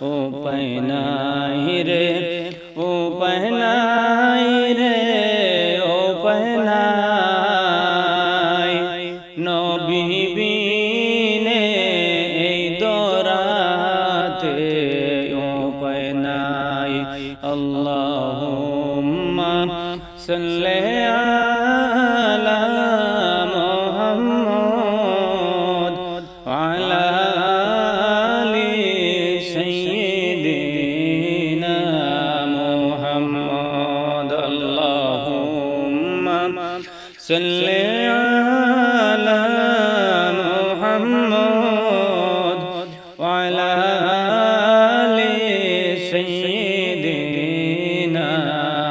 উপায় নাই রে উপায় নাই রে উপায় নাই নবী বিনে এই দরাতে উপায় নাই আল্লাহুম্মা সাল্লি আলা মুহাম্মদ ওয়া আলি সাইয়্যিদিনা মুহাম্মদ আল্লাহুম্মা সাল্লি আলা মুহাম্মদ ওয়া আলি সাইয়্যিদিনা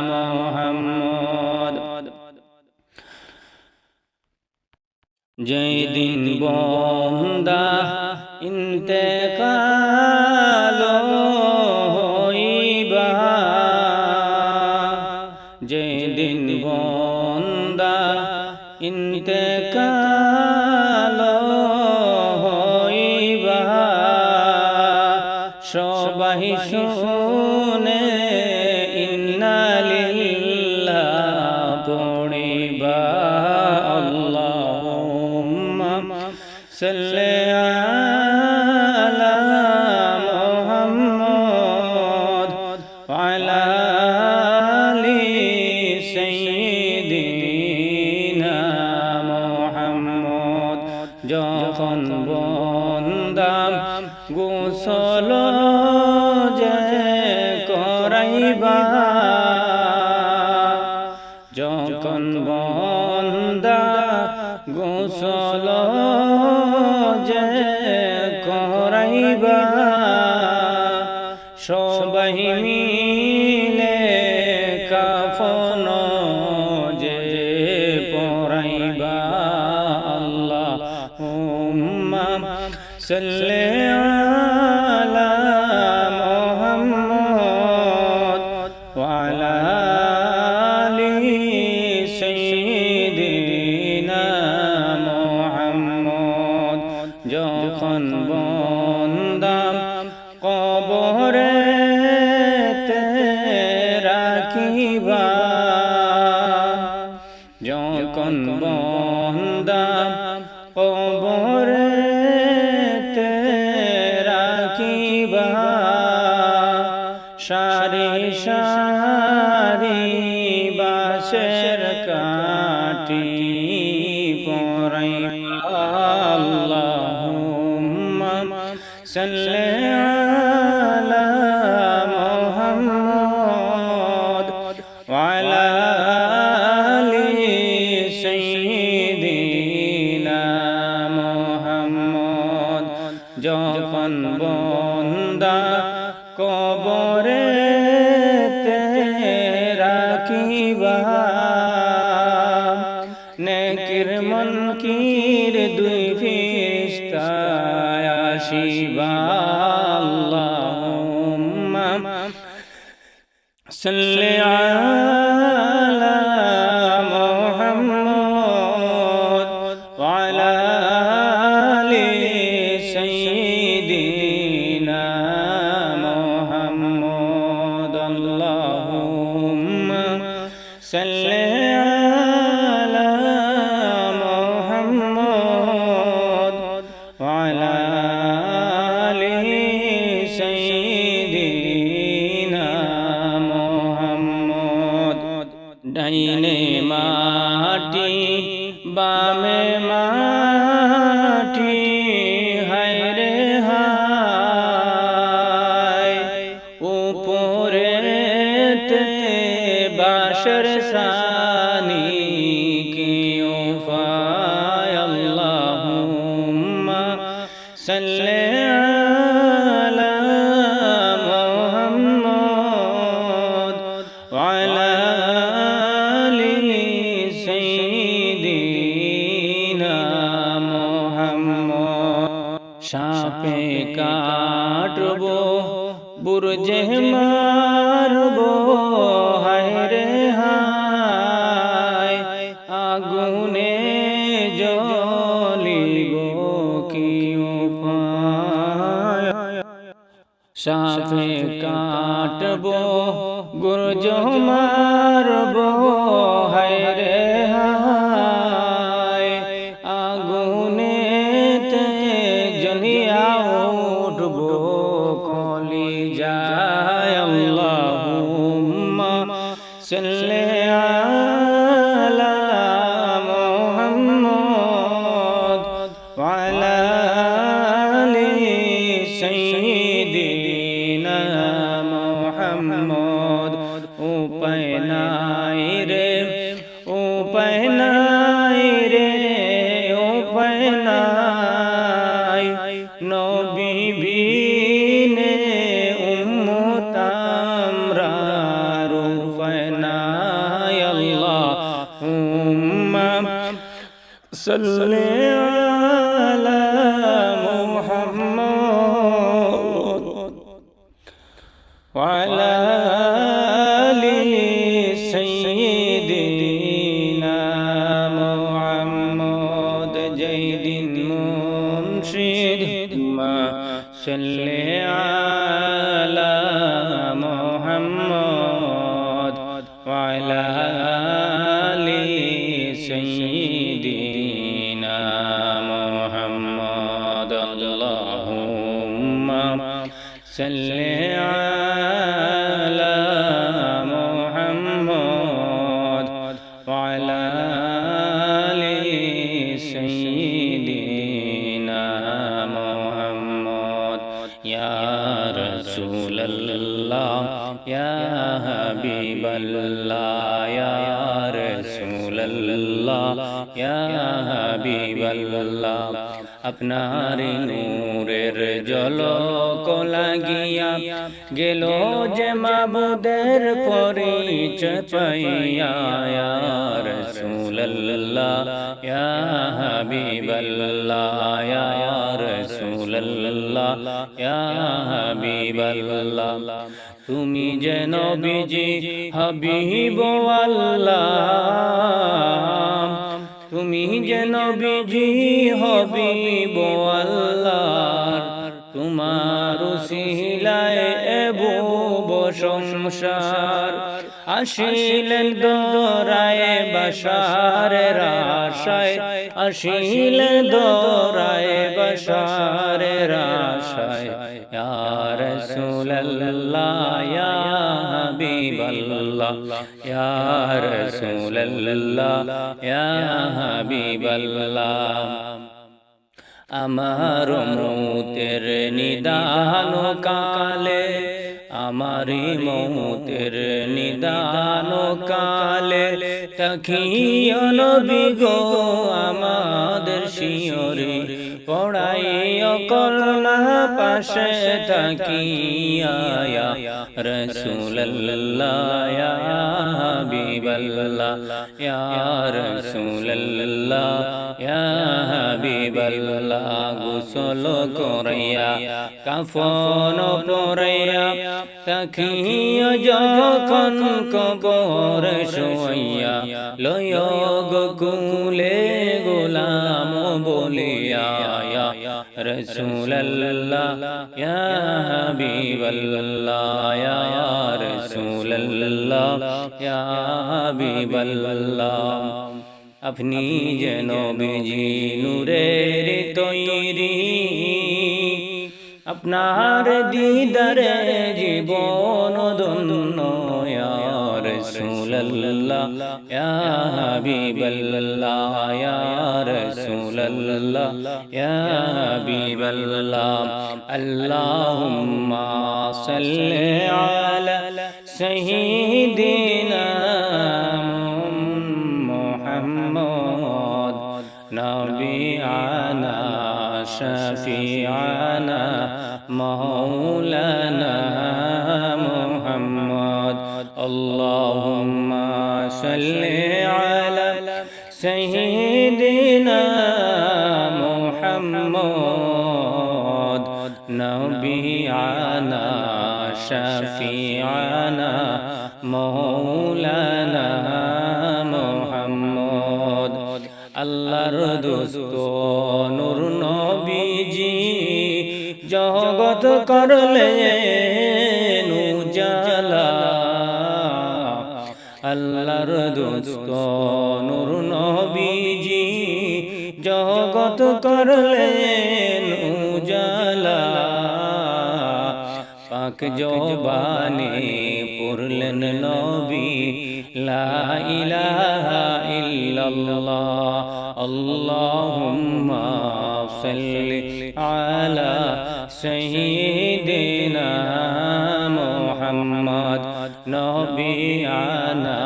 মুহাম্মদ যেই দিন বান্দা ইন্তেকাল হইবা যেই দিন বান্দা ইন্তেকাল হইবা সবাই শুনে ইন্না লিল্লাহ পড়িবা আল্লাহুম্মা সাল্লি আলা মুহাম্মদ ওয়া আলা আলি সাইয়্যিদিনা মুহাম্মদ যখন বান্দা গোসল যে করাইবা যখন বান্দা গোসল যে করাইবা সবাই মিলে কাফন যে পরাইবা আল্লাহুম্মা সাল্লি আলা মুহাম্মদ ওয়া আলা আলি সাইয়্যিদিনা মুহাম্মদ যখন বান্দা কবরেতে রাখিবা যখন বান্দা কবরেতে রাখিবা সারি সারি বাঁশের কাঠি পরাইবা আল্লাহুম্মা সাল্লি আলা মুহাম্মদ ওয়া আলা আলি সাইয়্যিদিনা মুহাম্মদ যখন বান্দা কবরেতে রাখিবা নেকির মুনকির দুই ফেরেশতা আসিবা আল্লাহুম্মা সাল্লি আলা মুহাম্মদ ওয়া আলা আলি সাইয়্যিদিনা মুহাম্মদ আল্লাহুম্মা সাল্লি আলা মুহাম্মদ ওয়া আলা আলি সাইয়্যিদিনা মুহাম্মদ ডাইনে মাটি বামে মাটি হায় রে হায় উপরেতে বাঁশের সানি কি উপায় আল্লাহুম্মা সাল্লি আলা মুহাম্মদ ওয়া আলা আলি সাইয়্যিদিনা মুহাম্মদ সাপে কাটবো বুরজে মারবো হায় রে হায় আগুনে জ্বলিব কি উপায় সাপে কাটবো গুরজ মারবো হায় রে হায় আগুনেতে জ্বলিয়া উঠবো কলি যায় আল্লাহুম্মা সাল্লি আলা মুহাম্মদ ওয়া আলা আলি সাইয়্যিদিনা মুহাম্মদ উপায় নাই রে উপায় নাই রে উপায় নাই নবী বিনে উম্মত আমরার উপায় নাই আল্লাহুম্মা সাল্লি আলা মুহাম্মদ ওয়া আলা আলি সাইয়্যিদিনা মুহাম্মদ জয়দিন মুর্শিদ মা সাল্লি আলা মুহাম্মদ ওয়া আলা আলি সাইয়্যিদিনা মুহাম্মদ আল্লাহুম্মা সাল্লি আলা মুহাম্মদ ওয়া আলা আলি সাইয়্যিদিনা মুহাম্মদ ইয়া রাসূলুল্লাহ ইয়া হাবিবাল্লাহ ইয়া রাসূলুল্লাহ ইয়া হাবিবাল্লাহ আপনার নূরের ঝলক লাগিয়া গেল যে মাবুদের পরিচয় পাইয়া ইয়া রাসূলুল্লাহ ইয়া হাবিবাল্লাহ ইয়া রাসূলুল্লাহ ইয়া হাবিবাল্লাহ তুমি যে নবীজি হাবিব আল্লাহ তুমি যে নবীজি হাবিব আল্লাহ তোমার উসিলায় এবুব সংসার আসিলেন দরায় বাশারের আশায় আসিলেন দরায় বাশারের আশায় ইয়া রাসূলুল্লাহ ইয়া হাবিবাল্লাহ ইয়া রাসূলুল্লাহ ইয়া হাবিবাল্লাহ আমার মৌতের নিদান কালে আমারি মৌতের নিদান কালে তাকিও নবী গো আমাদের শিয়রে পড়াইও করুণা পাশে তাকিয়া ইয়া রাসূলুল্লাহ ইয়া হাবিবাল্লাহ ইয়া রাসূলুল্লাহ ইয়া হাবিবাল্লাহ গোসল করাইয়া কাফন পরাইয়া তাকিও যখন কবর শোয়াইয়া লয় গোকুলে গোলাম বলিয়া ইয়া রাসূলুল্লাহ ইয়া হাবিবাল্লাহ ইয়া রাসূলুল্লাহ ইয়া হাবিবাল্লাহ আপনি যেন নবীজি নূরের তৈরি আপনার দিদারে জীবন ধন্য ইয়া রাসূলুল্লাহ ইয়া হাবিবাল্লাহ ইয়া রাসূলুল্লাহ ইয়া হাবিবাল্লাহ আল্লাহুম্মা সাল্লি আলা সাইয়্যিদিনা মুহাম্মদ নবিয়ানা শাফিআনা মাওলানা মুহাম্মদ আল্লাহুম্মা সাল্লি আলা সাইয়্যিদিনা মুহাম্মদ নবিয়ানা শাফিআনা মাওলানা মুহাম্মদ আল্লাহর দোস্ত নূর নবীজি জগৎ জগৎ করলেন উজালা আল্লাহর দোস্ত নূর নবীজি জগৎ করলেন উজালা পাক জবানে পড়লেন নবী লা ইলাহা ইল্লাল্লাহ আল্লাহুম্মা সাল্লি আলা সাইয়্যিদিনা মুহাম্মদ নবিয়ানা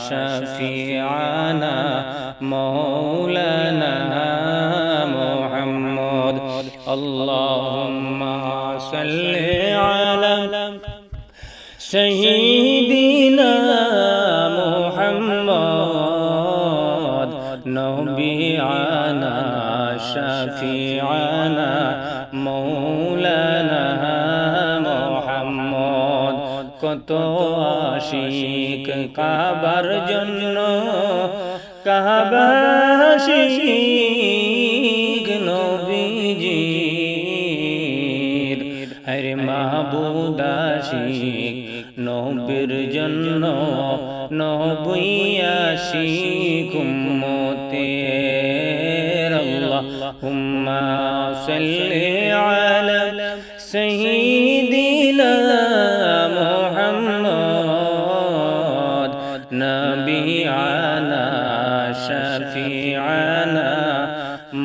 শাফিআনা মাওলানা মুহাম্মদ আল্লাহুম্মা সাল্লি আলা সাইয়্যিদিনা মুহাম্মদ নবিয়ানা শাফিআনা মাওলানা মুহাম্মদ কত আশিক কাবার জন্য কাবাশিক নবীজির হরে মাহবুব আশিক নবীর জন্য নবী আশিক উম্মতের আল্লাহুম্মা সাল্লি আলা সাইয়্যিদিনা মুহাম্মদ নবিয়ানা শাফিআনা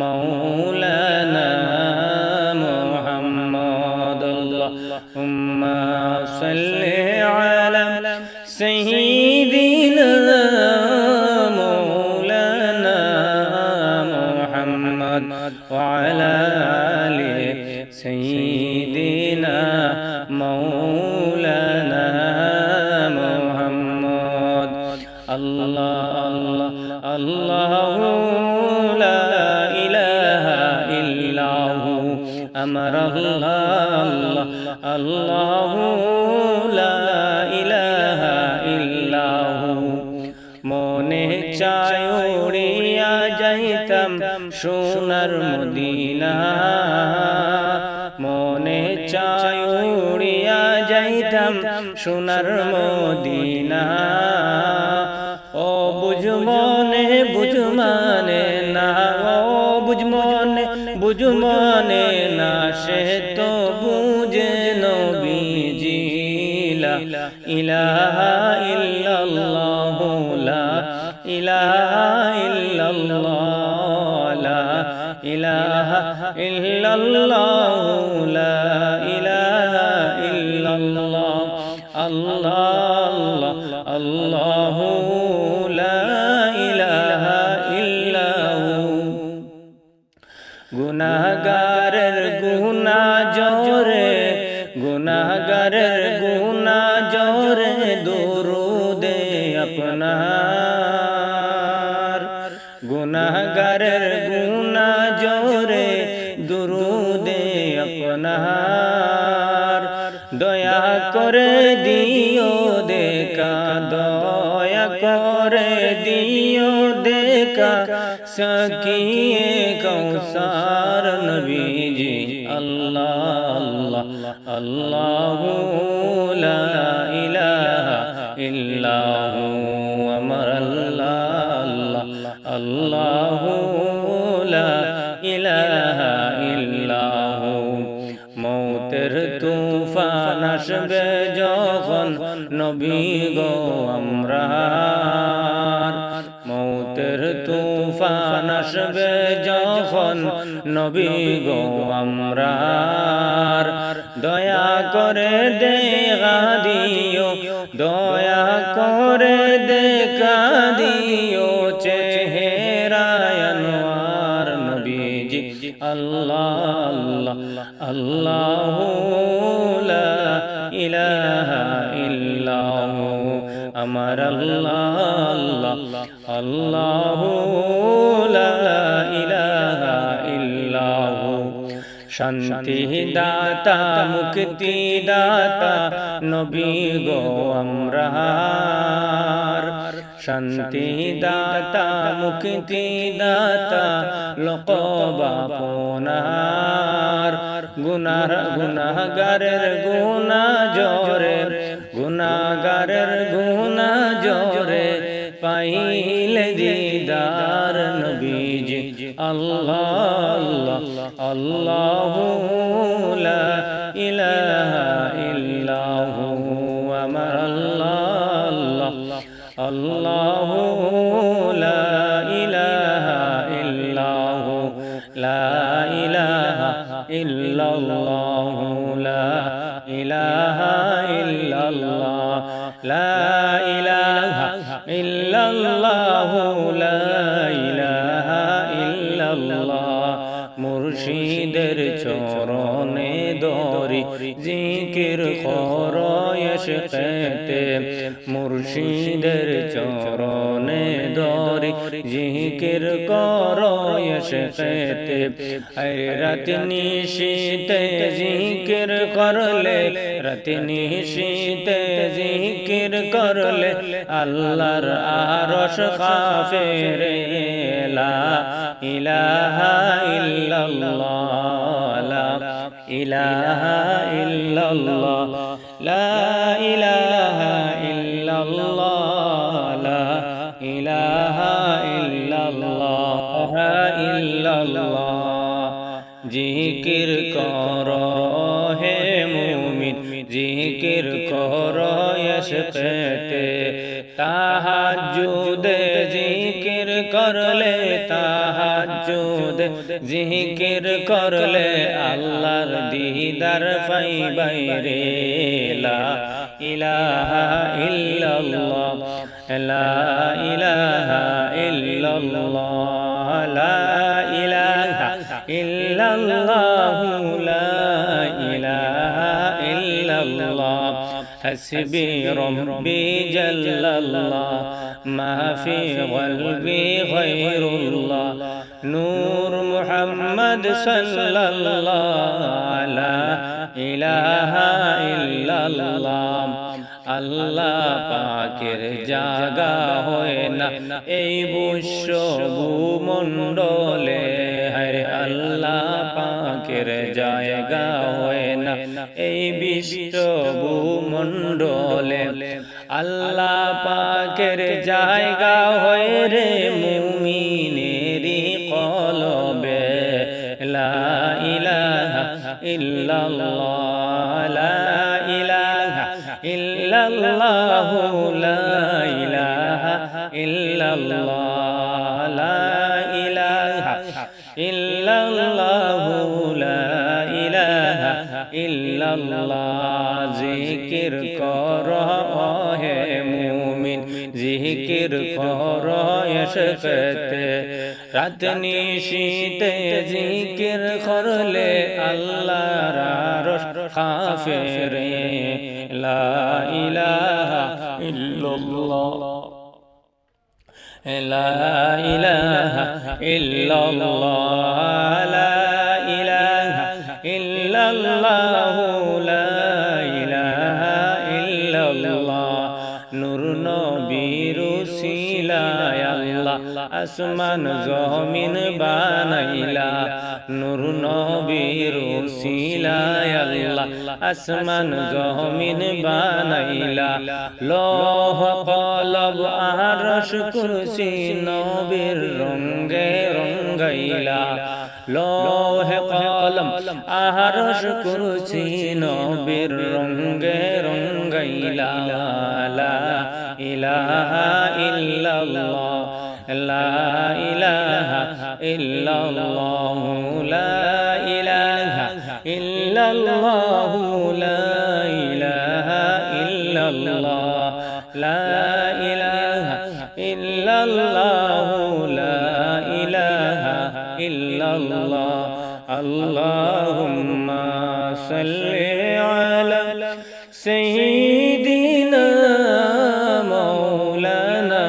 মাওলানা মুহাম্মদ আল্লাহুম্মা সাল্লি আলা সাইয়্যিদিনা মাওলানা মুহাম্মদ ওয়া আলা আলি সাইয়্যিদিনা মাওলানা মুহাম্মদ আল্লাহ আল্লাহু লা ইলাহা ইল্লাহু আমার আল্লাহ আল্লাহু লা ইলাহা ইল্লাহু মনে চায় উড়িয়া যাইতাম সোনার মদিনা মনে চায় উড়িয়া যাইতাম সোনার মদিনা ও বুঝমনে বুঝমানে না ও বুঝমনে না সে তো বুঝে নবীজি লা ইলাহা ইল্লাল্লাহ লা ইলাহা ইল্লাল্লাহ লা ইলাহা ইল্লাল্লাহ লা ইলাহা ইল্লাল্লাহ আল্লাহ আল্লাহু লা ইলাহা ইল্লাহু গুনাহগারের গুনাহ জোরে গুনাহগারের গুনাহ জোরে দুরুদে আপনার গুনাহগারের গুনাহ জোরে দুরুদে আপনার দয়া করে দিও দেখা দয়া করে দিও দেখা সকিয়ে কৌসার নবীজি আল্লাহ আল্লাহু লা ইলাহা ইল্লাহু আমার আল্লাহ আল্লাহু লা ইলাহা ইল্লাহু মৌতের তুফান আসবে যখন নবী গো আমরার মৌতের তুফান আসবে যখন নবী গো আমরার দয়া করে দেখা দিও দয়া করে দেখা দিও চেহারা আনোয়ার নবীজি আল্লাহ আল্লাহু লা ইলাহা ইল্লাহু আমার আল্লাহ আল্লাহু লা ইলাহা ইল্লাহু শান্তি দাতা মুক্তি দাতা নবী গো আমরার শান্তি দাতা মুক্তি দাতা লোকব আপনার গুনাহগারের গুনাহ জোরে গুনাহগারের গুনাহ জোরে পাইলে দিদার নবীজি আল্লাহ আল্লাহু লা ইলাহা ইল্লাহু আমার আল্লাহ আল্লাহু লা ইলাহা ইল্লাহু লা ইলাহা ইল্লাল্লাহু লা ইলাহা ইল্লাল্লাহ লা ইলাহা ইল্লাল্লাহু লা ইলাহা ইল্লাল্লাহ মুর্শিদের চরণে দরি জিকির করো ইশকেতে মুর্শিদের চরণে দরি জিকির করো ইশকেতে রাত নিশিতে জিকির করলে রাত নিশিতে জিকির করলে আল্লাহর আরশ কাঁপে রে লা ইলাহা ইল্লাল্লাহ লা ইলাহা ইল্লাল্লাহ লা ইলাহা ইল্লাল্লাহ লা ইলাহা ইল্লাল্লাহ জিকির করো হে মুমিন জিকির করো ইশকেতে তাহাজ্জুদে জিকির করলে তাহাজ্জুদে জিকির করলে আল্লাহর দিদার পাইবাই রে লা ইলাহা ইল্লাল্লাহ লা ইলাহা ইল্লাল্লাহ লা ইলাহা ইল্লাল্লাহ লা ইলাহা ইল্লাল্লাহ حسبي ربي جل الله ما في قلبي غير الله نور محمد صلى الله لا إله إلا الله আল্লাহ পাকের জাগা হয় না এই বিশ্ব ভূমণ্ডলে হরে আল্লাহ পাকের জায়গা হয় না এই বিশ্ব ভূমণ্ডলে আল্লাহ পাকের জায়গা হয় রে মুমিনেরি কলবে লা ইলাহা ইল্লাল্লাহ লা ইলাহা ইল্লাল্লাহ লা ইলাহা ইল্লাল্লাহ লা ইলাহা ইল্লাল্লাহ লা ইলাহা ইল্লাল্লাহ জিকির করো হে মুমিন জিকির করো ইশকেতে রাত নিশিতে জিকির করলে আল্লাহর আরশ কাঁপে রে লা ইলাহা ইল্লাল্লাহ লা ইলাহা ইল্লাল্লাহ লা ইলাহা ইল্লাল্লাহ লা ইলাহা ইল্লাল্লাহ নূর নবীর উসিলায় আল্লাহ আসমান জমিন বানাইলা নূর নবীর উসিলায় আল্লাহ আসমান জমিন বানাইলা লৌহ কলব আরশ কুরসি নবীর রঙ্গে রঙ্গাইলা লৌহ কলম আরশ কুরসি নবীর রঙ্গে রঙ্গাইলা লা ইলাহা ইল্লাল্লাহ লা ইলাহা ইল্লাল্লাহ লা ইলাহা ইল্লাল্লাহ লা ইলাহা ইল্লাল্লাহ লা ইলাহা ইল্লাল্লাহ লা ইলাহা ইল্লাল্লাহ আল্লাহুম্মা সাল্লি আলা সাইয়্যিদিনা মাওলানা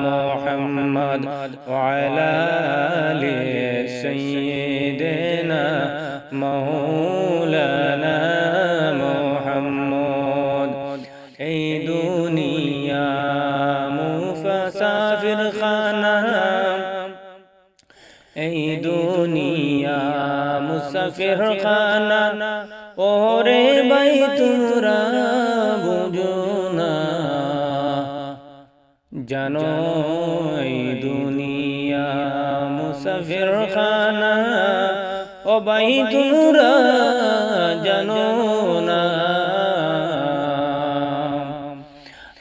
মুহাম্মদ ওয়া আলা আলি সাইয়্যিদিনা মুসাফির খানা ওরে ভাই তোমরা বুঝো না জানো এই দুনিয়া মুসাফির খানা ও ভাই তোমরা জানো না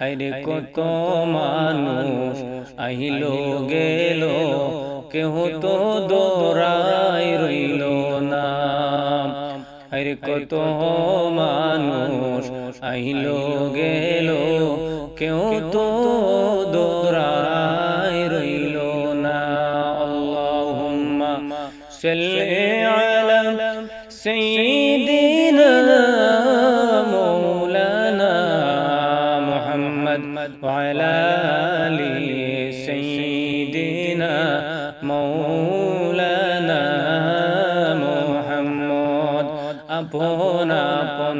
আরে কত মানুষ আহিলো গেল কেহ তো দৌড়াই রইল না আরে কত মানুষ আহিলো গেল কেউ তো দৌড়াই রইল না আল্লাহুম্মা সাল্লি আলা সাইয়্যিদিনা মাওলানা মুহাম্মদ ওয়া আলা আলি সাইয়্যিদিনা মাওলানা মুহাম্মদ আপন আপন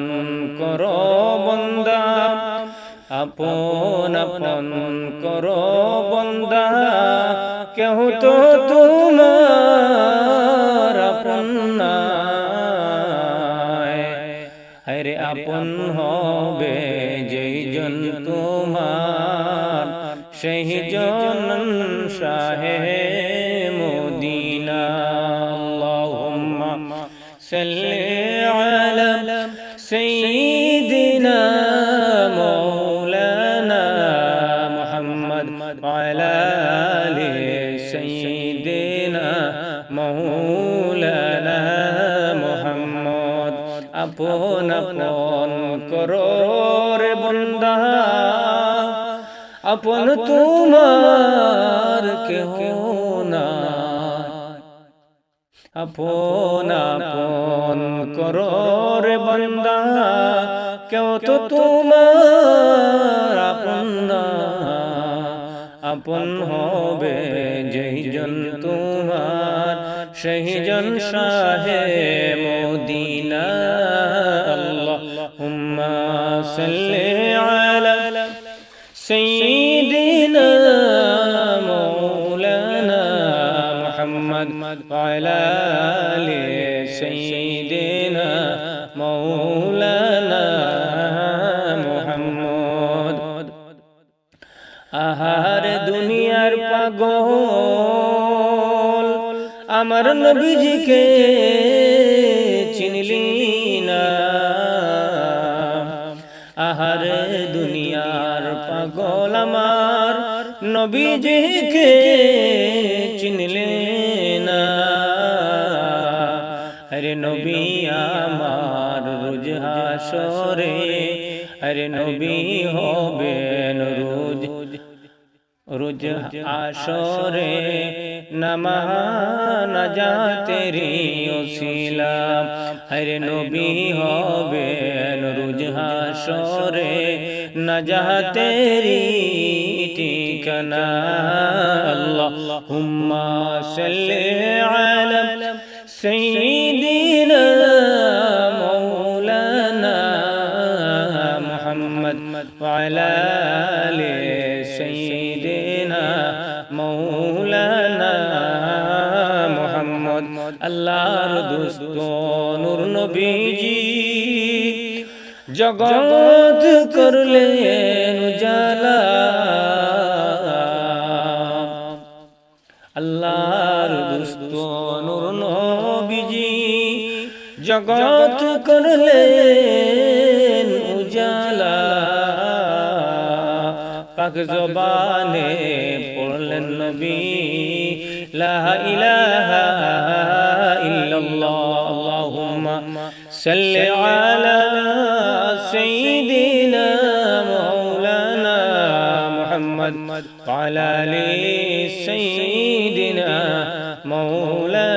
করো বন্দা আপন আপন করো বন্দা কেহ তো তোমার আপন নাই আরে আপন হবে যেই জন তোমার সেই জন শাহে মদিনা আল্লাহুম্মা সাল্লি আলা সাইয়্যিদিনা মাওলানা মুহাম্মদ ওয়া আলা আলি সাইয়্যিদিনা মাওলানা মুহাম্মদ আপন আপন করো রে বান্দা আপন তোমার কেহ না আপন আপন করো রে বান্দা কেউ তো তোমার আপন না আপন হবে যেই জন তোমার সেই জন শাহে মদিনা আল্লাহুম্মা সাল্লি আলা সাইয়্যিদিনা মাওলানা মুহাম্মদ ওয়া আলা আলি সাইয়্যিদিনা মাওলানা মুহাম্মদ আহার দুনিয়ার পাগল আমার নবীজিকে চিনলি না আহার দুনিয়ার পাগল আমার নবীজিকে চিনলে না আরে নবী আমার রোজ হাসরে আরে নবী হবেন রোজ রোজ আসরে নামানা জাতেরি ওসিলা হরে নবী হবেন রোজ হাসরে নাজাতেরি ঠিকানা আল্লাহুম্মা সাল্লি আলা সাইয়্যিদিনা মাওলানা মুহাম্মদ ওয়া আলা আলি সাইয়্যিদিনা মাওলানা মুহাম্মদ আল্লাহর দোস্ত নূর নবীজি জগৎ করলেন উজালা আল্লাহর দোস্ত নূর নবীজি জগৎ করলেন উজালা পাক জবানে পড়লেন নবী লা ইলাহা ইল্লাল্লাহ আল্লাহুম্মা সাল্লি আলা সাইয়্যিদিনা মাওলানা মুহাম্মদ ওয়া আলা আলি সাইয়্যিদিনা মাওলানা